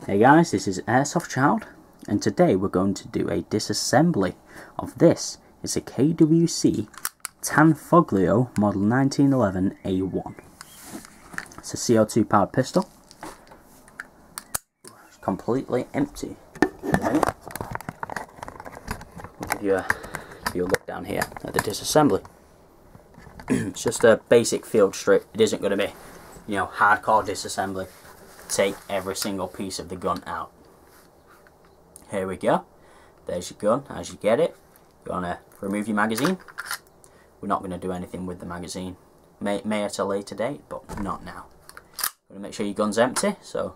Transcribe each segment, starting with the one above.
Hey guys, this is Airsoft Child, and today we're going to do a disassembly of this. It's a KWC Tanfoglio model 1911 A1. It's a CO2 powered pistol. It's completely empty. We'll give you a look down here at the disassembly. It's just a basic field strip. It isn't going to be, hardcore disassembly. Take every single piece of the gun out. Here we go. There's your gun as you get it. You want to remove your magazine. We're not going to do anything with the magazine. May at a later date, but not now. Going to make sure your gun's empty, so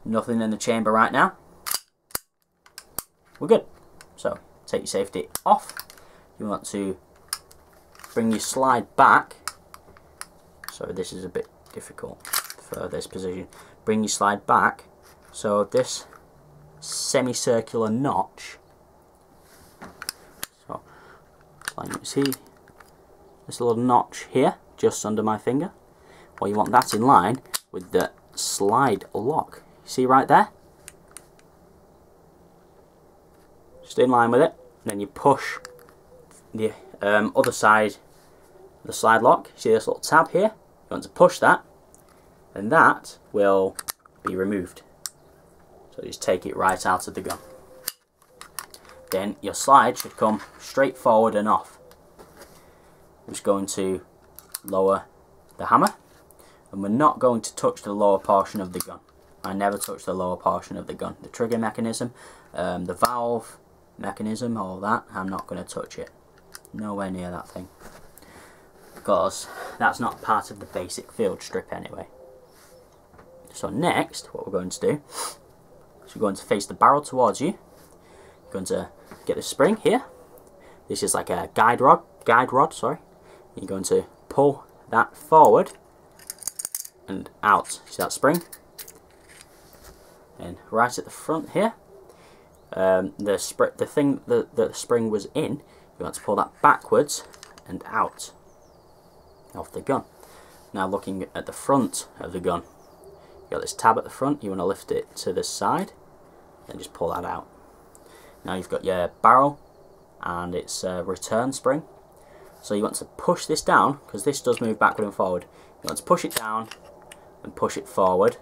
nothing in the chamber right now. We're good. So take your safety off. You want to bring your slide back. Sorry, this is a bit difficult for this position. Bring your slide back, so this semicircular notch, so like you see this little notch here just under my finger, well, you want that in line with the slide lock. See right there, just in line with it. Then you push the other side of the slide lock. See this little tab here? You want to push that, and that will be removed. So just take it right out of the gun. Then your slide should come straight forward and off. I'm just going to lower the hammer, and we're not going to touch the lower portion of the gun. I never touch the lower portion of the gun. The trigger mechanism, the valve mechanism, all that, I'm not going to touch it. Nowhere near that thing, because that's not part of the basic field strip anyway. So next, what we're going to do is we're going to face the barrel towards you. You're going to get the spring here. This is like a guide rod, sorry. You're going to pull that forward and out. See that spring? And right at the front here, the thing that the spring was in, you want to pull that backwards and out of the gun. Now looking at the front of the gun, you got this tab at the front. You want to lift it to the side and just pull that out. Now you've got your barrel and its return spring. So you want to push this down, because this does move backward and forward. You want to push it down and push it forward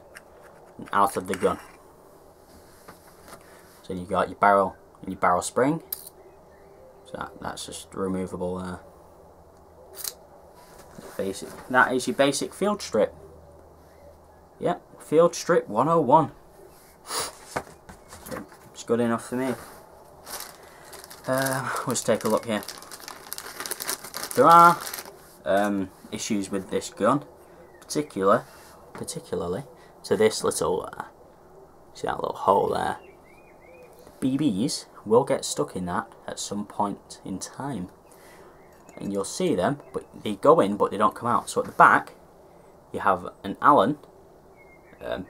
and out of the gun. So you've got your barrel and your barrel spring. So that's just removable. Basic. That is your basic field strip. Yep, field strip 101. It's good enough for me. Let's take a look here. There are issues with this gun, particularly to this little, see that little hole there? The BBs will get stuck in that at some point in time, and you'll see them, but they go in but they don't come out. So at the back you have an Allen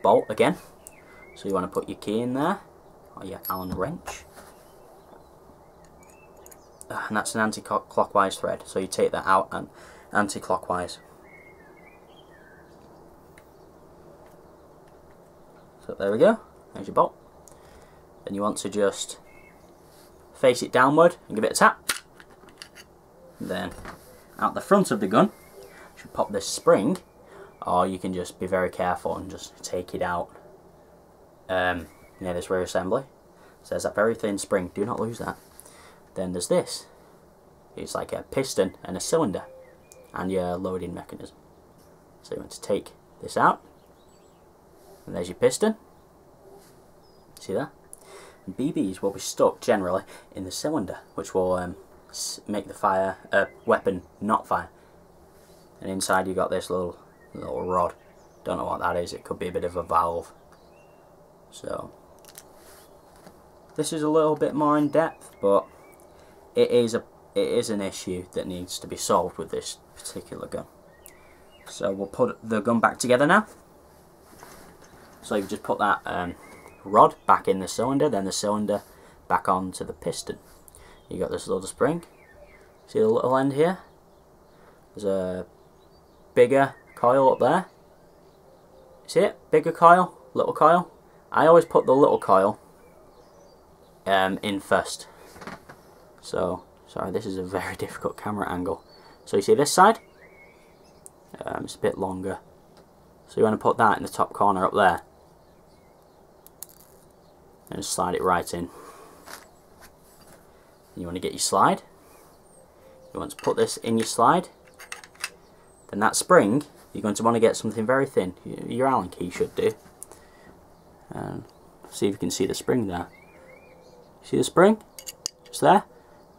bolt again, so you want to put your key in there, or your Allen wrench, and that's an anti-clockwise thread, so you take that out and anti-clockwise. So there we go, there's your bolt. Then you want to just face it downward and give it a tap. And then out the front of the gun, you should pop this spring, or you can just be very careful and just take it out near this rear assembly. So there's that very thin spring, do not lose that. Then there's this. It's like a piston and a cylinder and your loading mechanism. So you want to take this out, and there's your piston. See that? And BBs will be stuck generally in the cylinder, which will make the weapon not fire. And inside you got this little rod. Don't know what that is. It could be a bit of a valve. So this is a little bit more in depth, but it is an issue that needs to be solved with this particular gun. So we'll put the gun back together now. So you just put that rod back in the cylinder, then the cylinder back onto the piston. You got this little spring. See the little end here? There's a bigger coil up there. See it? Bigger coil, little coil. I always put the little coil in first. So, sorry, this is a very difficult camera angle. So you see this side? It's a bit longer. So you want to put that in the top corner up there. And slide it right in. You want to get your slide. You want to put this in your slide. Then that spring, you're going to want to get something very thin. Your Allen key should do. And see if you can see the spring there. See the spring? Just there.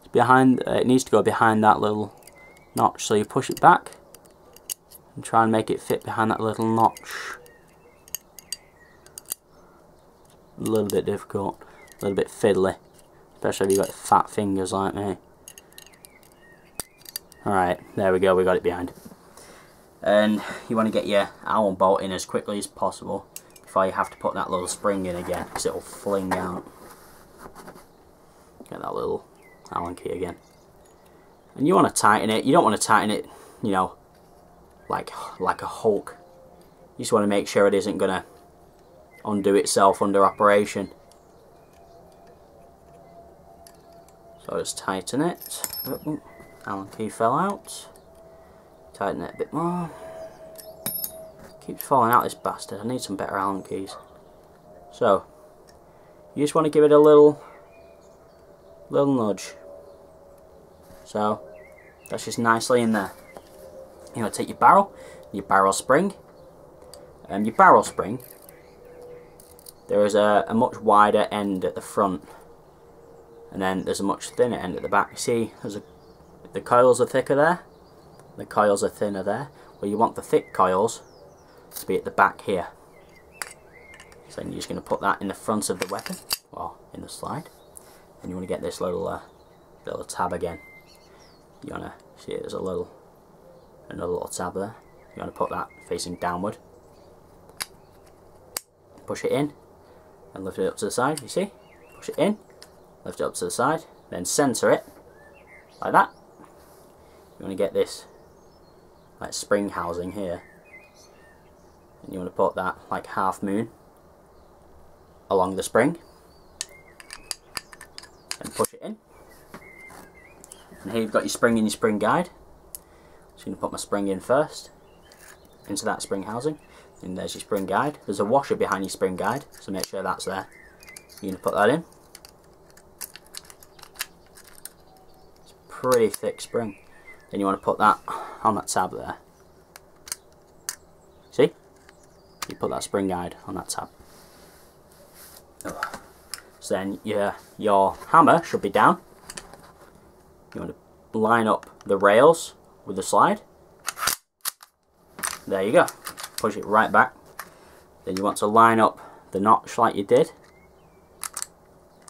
It's behind. It needs to go behind that little notch. So you push it back and try and make it fit behind that little notch. A little bit difficult, a little bit fiddly, especially if you've got fat fingers like me. Alright, there we go, we got it behind. And you want to get your Allen bolt in as quickly as possible before you have to put that little spring in again, because it'll fling out. Get that little Allen key again. And you want to tighten it. You don't want to tighten it, you know, like a Hulk. You just want to make sure it isn't going to undo itself under operation. So just tighten it. Oh, Allen key fell out. Tighten it a bit more. Keeps falling out, this bastard. I need some better Allen keys. So you just want to give it a little nudge. So that's just nicely in there. You want to take your barrel spring. Your barrel spring, there is a much wider end at the front, and then there's a much thinner end at the back. See, the coils are thicker there, the coils are thinner there. Well, you want the thick coils to be at the back here. So you're just going to put that in the front of the weapon, well, in the slide, and you want to get this little tab again. You want to see there's another little tab there. You want to put that facing downward. Push it in and lift it up to the side, you see? Push it in, lift it up to the side, then center it like that. You want to get this like spring housing here, and you want to put that like half moon along the spring and push it in. And here you've got your spring and your spring guide. So I'm going to put my spring in first into that spring housing. And there's your spring guide. There's a washer behind your spring guide, so make sure that's there. You're going to put that in. It's a pretty thick spring. Then you want to put that on that tab there. See? You put that spring guide on that tab. So then your hammer should be down. You want to line up the rails with the slide. There you go. Push it right back. Then you want to line up the notch like you did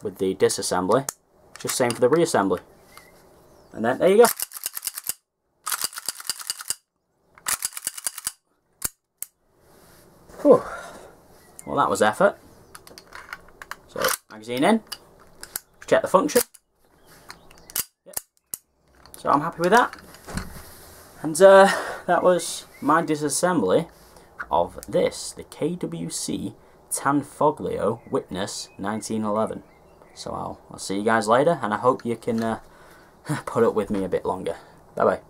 with the disassembly. Just same for the reassembly. And then there you go. Whew. Well, that was effort. So magazine in. Check the function. Yep. So I'm happy with that. And that was my disassembly of this, the KWC Tanfoglio Witness 1911. So I'll see you guys later, and I hope you can put up with me a bit longer. Bye bye.